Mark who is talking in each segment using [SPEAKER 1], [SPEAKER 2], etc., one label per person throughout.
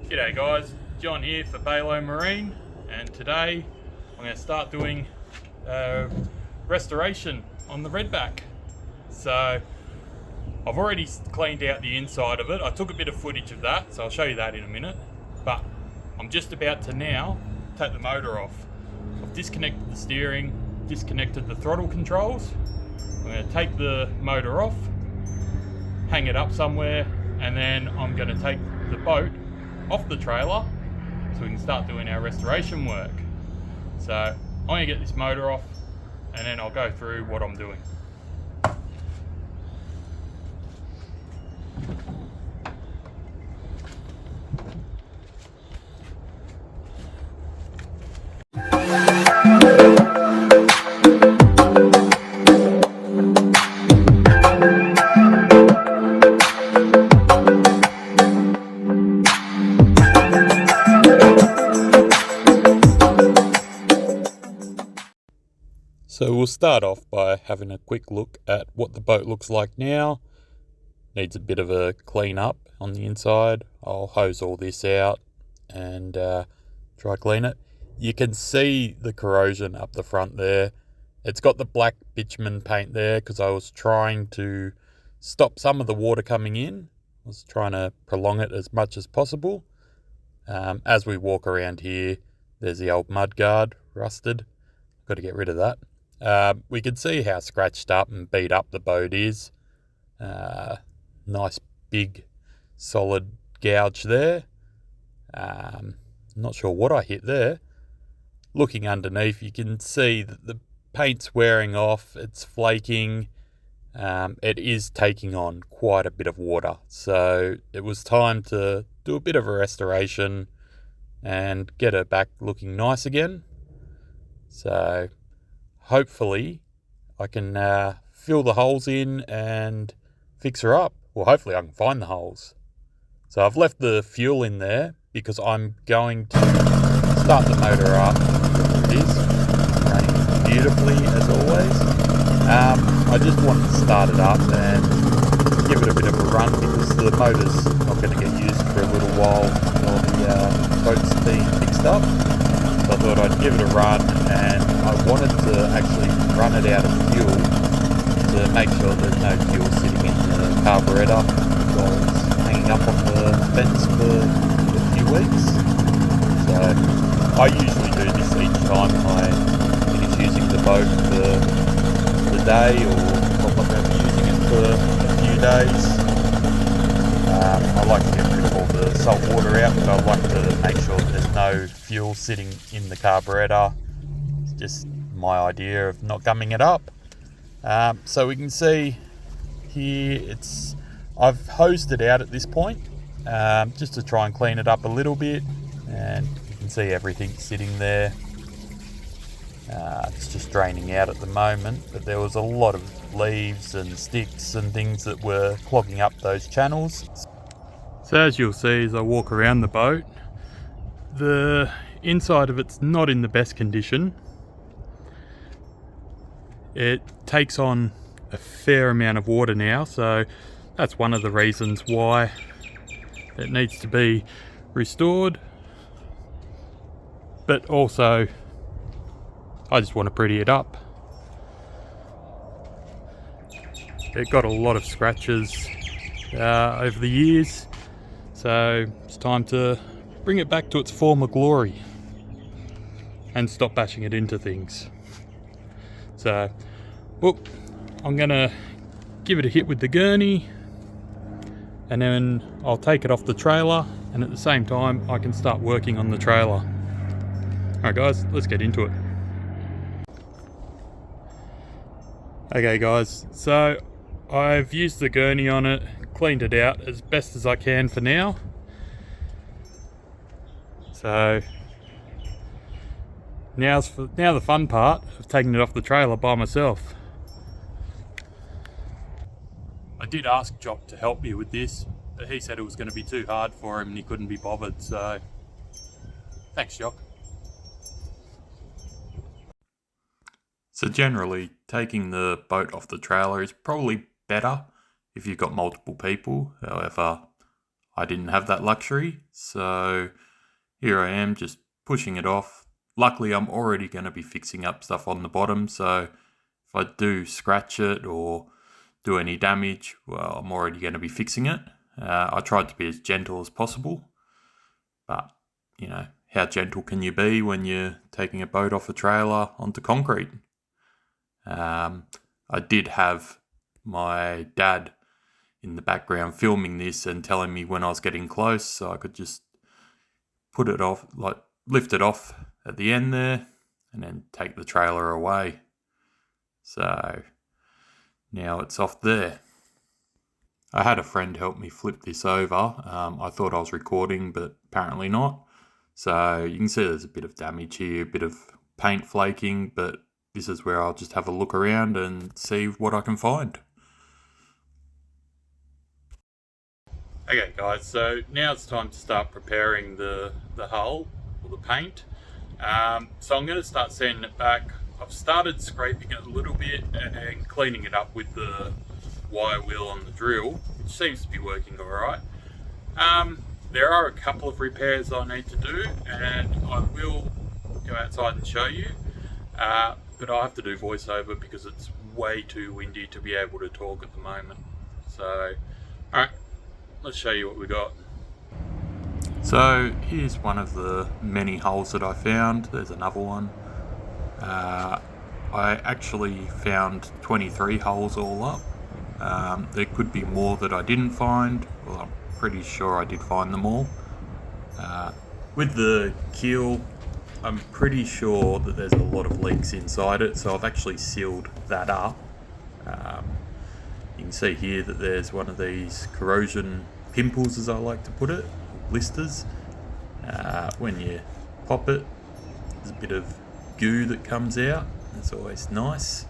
[SPEAKER 1] G'day guys, John here for BALO Marine, and today I'm going to start doing restoration on the Redback. So I've already cleaned out the inside of it. I took a bit of footage of that, so I'll show you that in a minute. But I'm just about to now take the motor off. I've disconnected the steering, disconnected the throttle controls. I'm going to take the motor off, hang it up somewhere, and then I'm going to take the boat off the trailer so we can start doing our restoration work. So I'm going to get this motor off and then I'll go through what I'm doing. So we'll start off by having a quick look at what the boat looks like now. Needs a bit of a clean up on the inside. I'll hose all this out and dry clean it. You can see the corrosion up the front there. It's got the black bitumen paint there because I was trying to stop some of the water coming in. I was trying to prolong it as much as possible. As we walk around here, there's the old mud guard, rusted. Got to get rid of that. We can see how scratched up and beat up the boat is. Nice big solid gouge there. Not sure what I hit there. Looking underneath, you can see that the paint's wearing off, it's flaking. It is taking on quite a bit of water, so it was time to do a bit of a restoration and get her back looking nice again. So hopefully I can fill the holes in and fix her up. Well, hopefully I can find the holes. So I've left the fuel in there because I'm going to start the motor up. It is running beautifully as always. I just wanted to start it up and give it a bit of a run because the motor's not going to get used for a little while while the boat's being fixed up. So I thought I'd give it a run, and I wanted to actually run it out of fuel to make sure there's no fuel sitting in the carburetor while it's hanging up on the fence for a few weeks. So I usually do this each time I finish using the boat for the day, or if I'm not going to be using it for a few days. I like to get rid of all the salt water out, but I like to make sure there's no fuel sitting in the carburetor. It's just my idea of not gumming it up. So we can see here I've hosed it out at this point, just to try and clean it up a little bit, and you can see everything sitting there. It's just draining out at the moment, but there was a lot of leaves and sticks and things that were clogging up those channels. So as you'll see as I walk around the boat, the inside of it's not in the best condition. It takes on a fair amount of water now, so that's one of the reasons why it needs to be restored. But also, I just want to pretty it up. It got a lot of scratches over the years, so it's time to bring it back to its former glory and stop bashing it into things. So, I'm gonna give it a hit with the gurney, and then I'll take it off the trailer, and at the same time I can start working on the trailer. Alright guys, let's get into it. Okay guys, so I've used the gurney on it, cleaned it out as best as I can for now. So now the fun part of taking it off the trailer by myself. I did ask Jock to help me with this, but he said it was going to be too hard for him and he couldn't be bothered, so thanks Jock. So generally, taking the boat off the trailer is probably better if you've got multiple people. However, I didn't have that luxury, so here I am just pushing it off. Luckily, I'm already going to be fixing up stuff on the bottom, so if I do scratch it or do any damage, well, I'm already going to be fixing it. I tried to be as gentle as possible, but, you know, how gentle can you be when you're taking a boat off a trailer onto concrete? I did have my dad in the background filming this and telling me when I was getting close, so I could just put it off, like lift it off at the end there and then take the trailer away. So now it's off there. I had a friend help me flip this over. I thought I was recording, but apparently not. So you can see there's a bit of damage here, a bit of paint flaking, but this is where I'll just have a look around and see what I can find. Okay guys, so now it's time to start preparing the hull or the paint. So I'm going to start sanding it back. I've started scraping it a little bit and cleaning it up with the wire wheel on the drill, which seems to be working alright. There are a couple of repairs I need to do, and I will go outside and show you, but I have to do voiceover because it's way too windy to be able to talk at the moment. So, alright, let's show you what we got. So here's one of the many holes that I found. There's another one. I actually found 23 holes all up. There could be more that I didn't find. Well, I'm pretty sure I did find them all. With the keel, I'm pretty sure that there's a lot of leaks inside it, so I've actually sealed that up. You can see here that there's one of these corrosion pimples, as I like to put it, blisters. When you pop it, there's a bit of goo that comes out. That's always nice.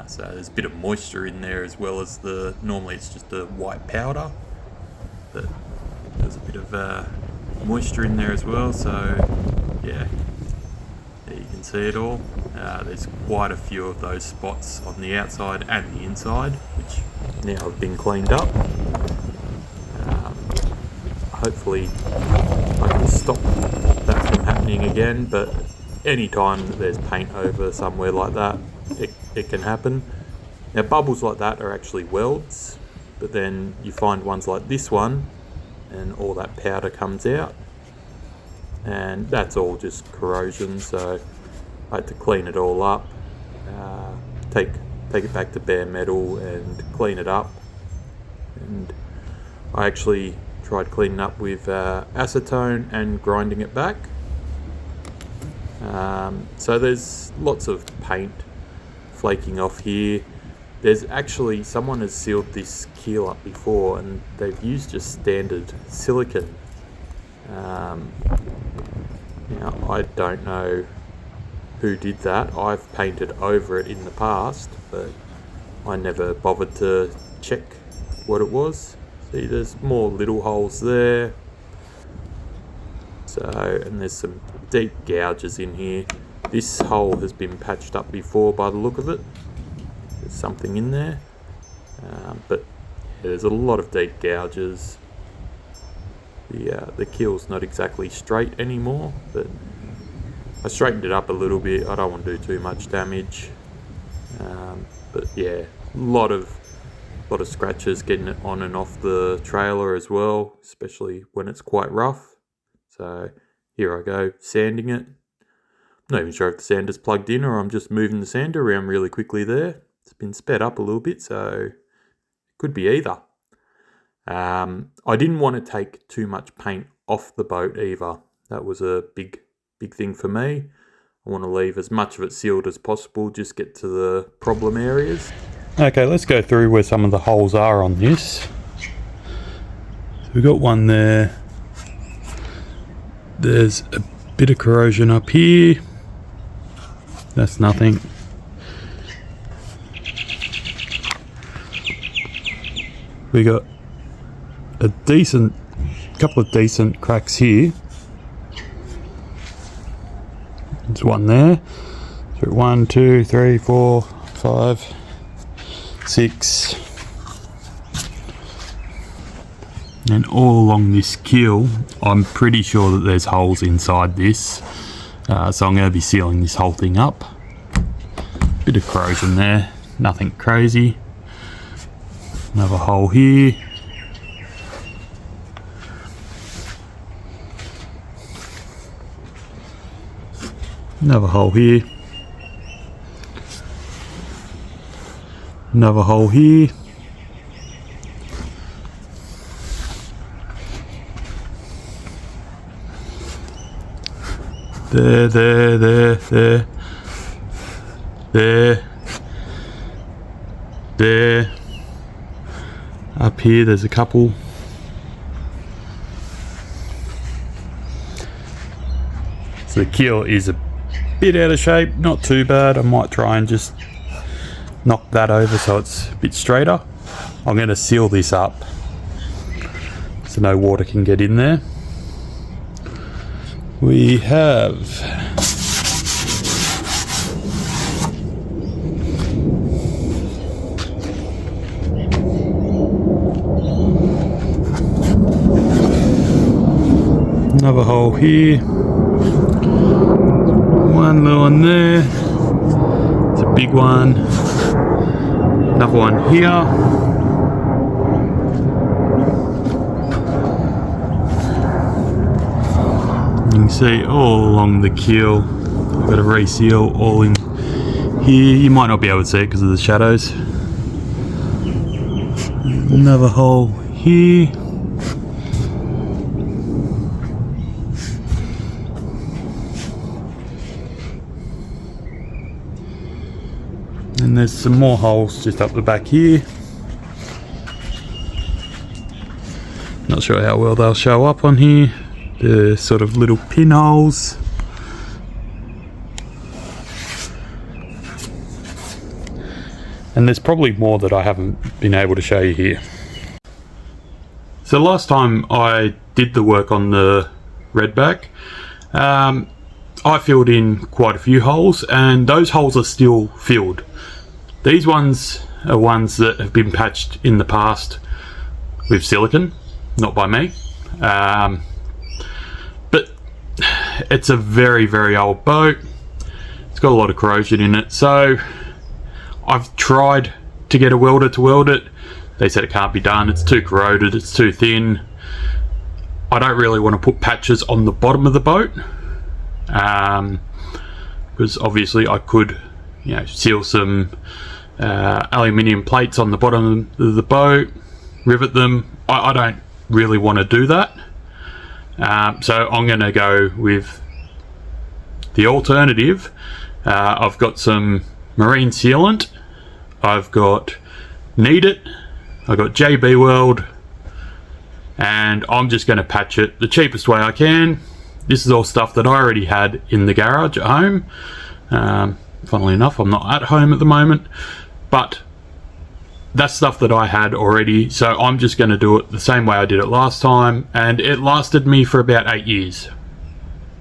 [SPEAKER 1] So there's a bit of moisture in there, as well as normally it's just a white powder, but there's a bit of moisture in there as well. So yeah, there you can see it all. There's quite a few of those spots on the outside and the inside, which now have been cleaned up. Hopefully I can stop that from happening again, but anytime there's paint over somewhere like that, it can happen. Now bubbles like that are actually welds, but then you find ones like this one and all that powder comes out, and that's all just corrosion. So I had to clean it all up, take it back to bare metal and clean it up. And I actually tried cleaning up with acetone and grinding it back. So there's lots of paint flaking off here. There's actually, someone has sealed this keel up before and they've used just standard silicone. Now I don't know who did that. I've painted over it in the past, but I never bothered to check what it was. See, there's more little holes there. So, and there's some deep gouges in here. This hole has been patched up before by the look of it. There's something in there. But yeah, there's a lot of deep gouges. The keel's not exactly straight anymore, but I straightened it up a little bit. I don't want to do too much damage. But yeah, a lot of scratches getting it on and off the trailer as well, especially when it's quite rough. So here I go, sanding it. I'm not even sure if the sander's plugged in or I'm just moving the sander around really quickly there. It's been sped up a little bit, so it could be either. I didn't want to take too much paint off the boat either. That was a big thing for me. I want to leave as much of it sealed as possible, just get to the problem areas. Okay, let's go through where some of the holes are on this. So we've got one there. There's a bit of corrosion up here. That's nothing. We got a couple of decent cracks here. There's one there. So 1, 2, 3, 4, 5, 6. And all along this keel, I'm pretty sure that there's holes inside this. So I'm going to be sealing this whole thing up. Bit of corrosion there, nothing crazy. Another hole here. Another hole here. Another hole here. There. Up here there's a couple. So the keel is a bit out of shape, not too bad. I might try and just knock that over so it's a bit straighter. I'm going to seal this up so no water can get in there. We have another hole here, one little one there, it's a big one, another one here. You can see all along the keel, I've got to reseal all in here. You might not be able to see it because of the shadows. Another hole here. And there's some more holes just up the back here. Not sure how well they'll show up on here. The sort of little pinholes. And there's probably more that I haven't been able to show you here. So last time I did the work on the Redback, I filled in quite a few holes, and those holes are still filled. These ones are ones that have been patched in the past with silicone, not by me. But it's a very, very old boat. It's got a lot of corrosion in it. So I've tried to get a welder to weld it. They said it can't be done. It's too corroded. It's too thin. I don't really want to put patches on the bottom of the boat. Because obviously I could, seal some aluminium plates on the bottom of the boat, rivet them. I don't really want to do that. So I'm going to go with the alternative. I've got some marine sealant. I've got Knead It. I've got JB Weld. And I'm just going to patch it the cheapest way I can. This is all stuff that I already had in the garage at home. Funnily enough, I'm not at home at the moment. But that's stuff that I had already, so I'm just going to do it the same way I did it last time, and it lasted me for about 8 years.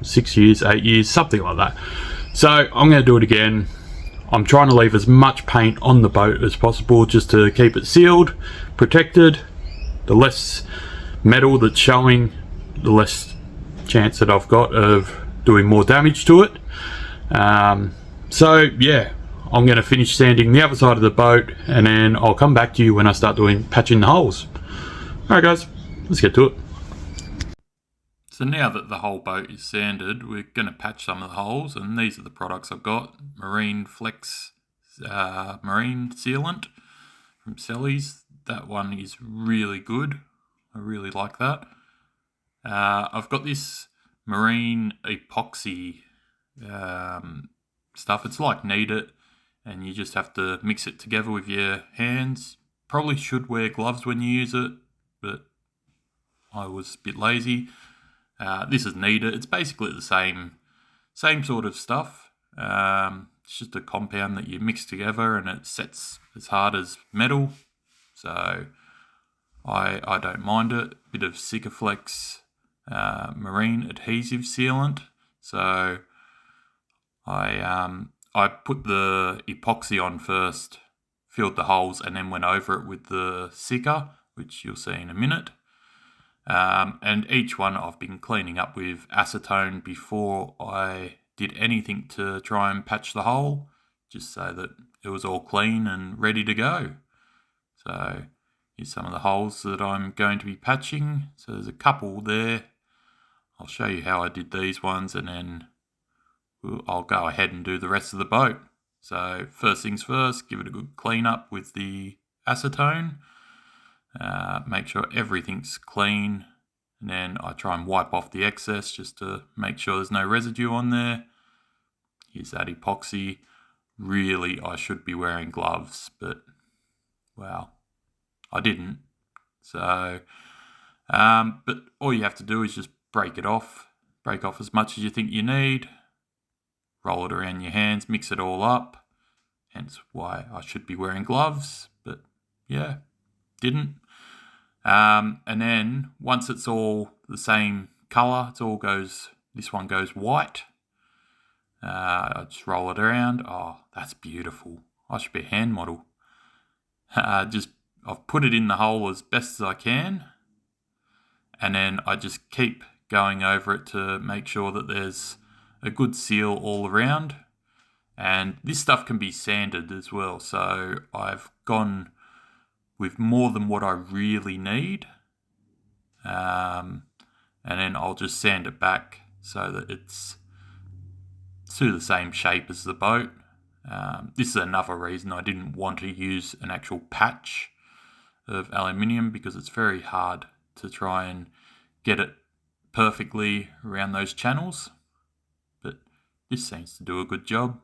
[SPEAKER 1] 6 years, 8 years, something like that. So I'm going to do it again. I'm trying to leave as much paint on the boat as possible just to keep it sealed, protected. The less metal that's showing, the less chance that I've got of doing more damage to it. So yeah, I'm going to finish sanding the other side of the boat, and then I'll come back to you when I start patching the holes. Alright guys, let's get to it. So now that the whole boat is sanded, we're going to patch some of the holes, and these are the products I've got. Marine Flex Marine Sealant from Sellies. That one is really good. I really like that. I've got this marine epoxy stuff. It's like Knead It, and you just have to mix it together with your hands. Probably should wear gloves when you use it, but I was a bit lazy. This is Knead It. It's basically the same sort of stuff. It's just a compound that you mix together, and it sets as hard as metal. So I don't mind it. Bit of Sikaflex marine adhesive sealant. So I put the epoxy on first, filled the holes, and then went over it with the Sika, which you'll see in a minute. And each one I've been cleaning up with acetone before I did anything to try and patch the hole, just so that it was all clean and ready to go. So here's some of the holes that I'm going to be patching. So there's a couple there. I'll show you how I did these ones, and then I'll go ahead and do the rest of the boat. So first things first, give it a good clean up with the acetone. Make sure everything's clean, and then I try and wipe off the excess just to make sure there's no residue on there. Here's that epoxy. Really, I should be wearing gloves, but well, I didn't. So, but all you have to do is just break off as much as you think you need, roll it around your hands, mix it all up, hence why I should be wearing gloves, but yeah, didn't. And then once it's all the same colour, this one goes white. I just roll it around. Oh, that's beautiful. I should be a hand model. I've put it in the hole as best as I can, and then I just keep going over it to make sure that there's a good seal all around. And this stuff can be sanded as well, so I've gone with more than what I really need, and then I'll just sand it back so that it's to the same shape as the boat. This is another reason I didn't want to use an actual patch of aluminium, because it's very hard to try and get it perfectly around those channels, but this seems to do a good job.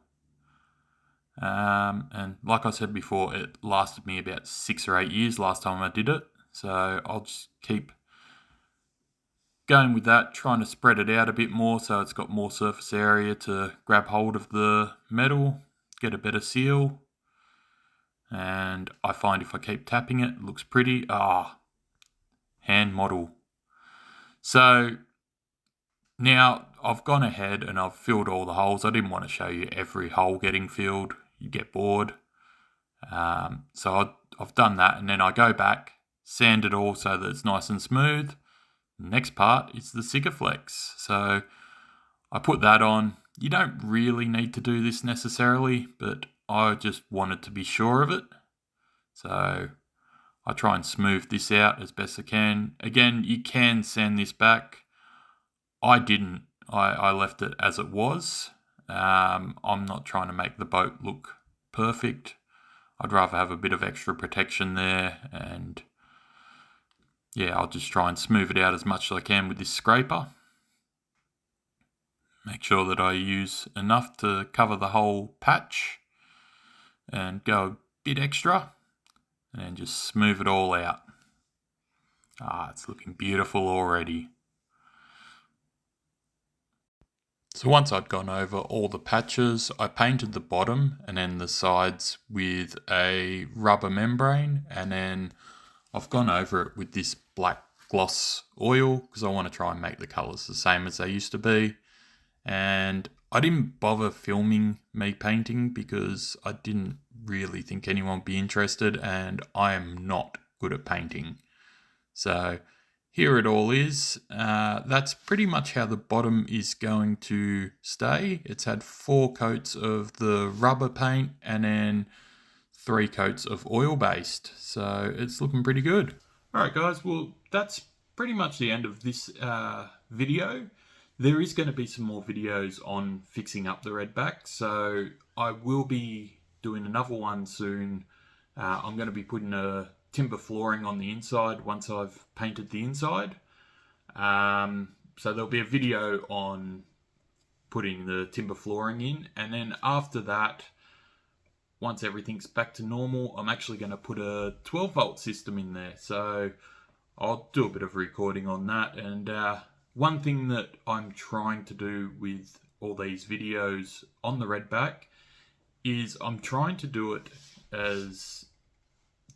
[SPEAKER 1] And like I said before, it lasted me about 6 or 8 years last time I did it, so I'll just keep going with that, trying to spread it out a bit more so it's got more surface area to grab hold of the metal, get a better seal. And I find if I keep tapping it, it looks pretty. Hand model. So now I've gone ahead and I've filled all the holes. I didn't want to show you every hole getting filled. You get bored. So I've done that, and then I go back, sand it all so that it's nice and smooth. The next part is the Sigaflex. So I put that on. You don't really need to do this necessarily, but I just wanted to be sure of it. So I try and smooth this out as best I can. Again, you can sand this back. I didn't. I left it as it was. I'm not trying to make the boat look perfect. I'd rather have a bit of extra protection there, and yeah, I'll just try and smooth it out as much as I can with this scraper. Make sure that I use enough to cover the whole patch and go a bit extra, and then just smooth it all out. It's looking beautiful already. So once I'd gone over all the patches, I painted the bottom and then the sides with a rubber membrane, and then I've gone over it with this black gloss oil because I want to try and make the colours the same as they used to be. And I didn't bother filming me painting because I didn't really think anyone would be interested, and I am not good at painting. So here it all is. That's pretty much how the bottom is going to stay. It's had 4 coats of the rubber paint and then 3 coats of oil-based. So it's looking pretty good. Alright guys, well that's pretty much the end of this video. There is going to be some more videos on fixing up the Redback, so I will be doing another one soon. I'm going to be putting a timber flooring on the inside once I've painted the inside. So there'll be a video on putting the timber flooring in, and then after that, once everything's back to normal, I'm actually going to put a 12-volt system in there. So I'll do a bit of recording on that. And one thing that I'm trying to do with all these videos on the Redback is I'm trying to do it as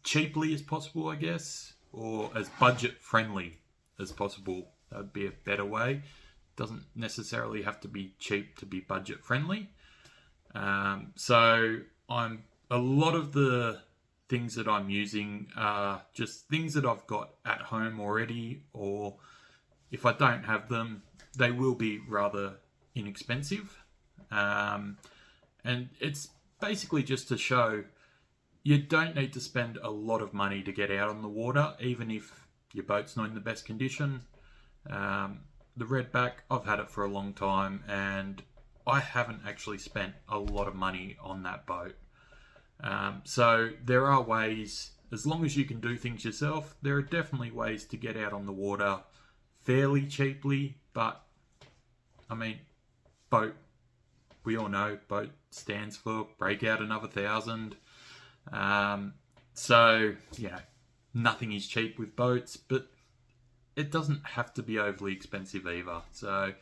[SPEAKER 1] cheaply as possible, I guess, or as budget friendly as possible. That would be a better way. Doesn't necessarily have to be cheap to be budget friendly. So a lot of the things that I'm using are just things that I've got at home already, or if I don't have them, they will be rather inexpensive. And it's basically just to show you don't need to spend a lot of money to get out on the water, even if your boat's not in the best condition. The Redback, I've had it for a long time, and I haven't actually spent a lot of money on that boat. So there are ways, as long as you can do things yourself, there are definitely ways to get out on the water fairly cheaply. But I mean, boat, we all know boat stands for break out another $1,000. So, you know, nothing is cheap with boats, but it doesn't have to be overly expensive either. So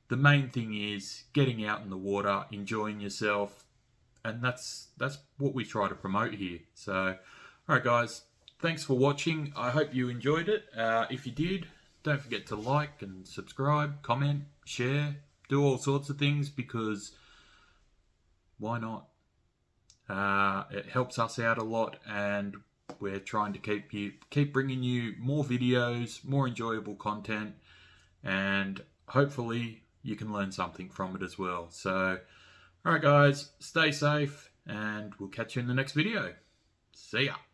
[SPEAKER 1] the main thing is getting out in the water, enjoying yourself, and that's what we try to promote here. So, all right, guys, thanks for watching. I hope you enjoyed it. If you did, don't forget to like and subscribe, comment, share, do all sorts of things, because why not? It helps us out a lot, and we're trying to keep bringing you more videos, more enjoyable content, and hopefully you can learn something from it as well. So, all right, guys, stay safe, and we'll catch you in the next video. See ya.